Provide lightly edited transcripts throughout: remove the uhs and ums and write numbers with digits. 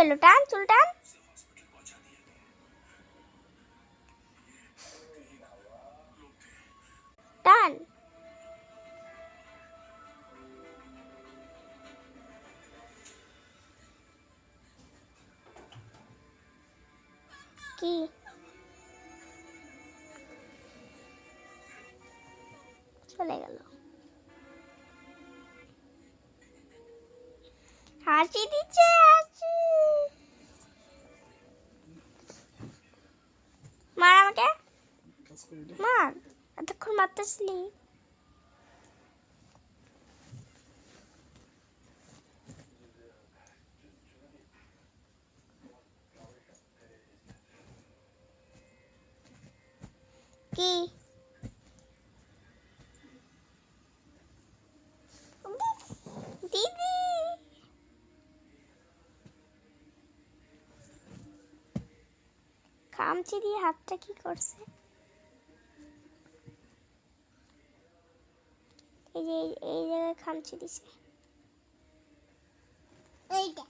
হলো? টান, চুল টান। টান। কি চলে গেল? হাসি দিচ্ছে, হাসি। মার আমাকে, মার। এতক্ষণ মারতেছিলি। কি দিদি? খামচি দিয়ে হাতটা কি করছে? এই যে এই জায়গায় খামচি দিছে। এইটা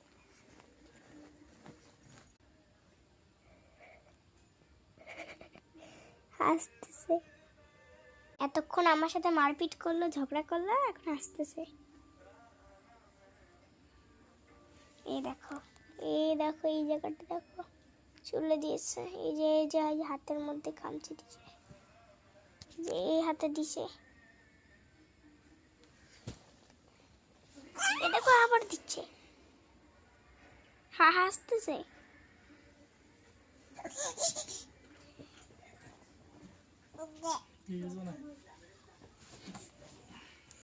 হাসতেছে। এতক্ষণ আমার সাথে মারপিট করলো, ঝগড়া করলো, এখন হাসতেছে। এই দেখো, এই দেখো, এই জায়গাটা দেখো, চুলে দিয়েছে। এই যে এই যে হাতের মধ্যে খামচি দিছে, যে এই হাতে দিছে। এ দেখো আবার দিচ্ছে, হাসতেছে।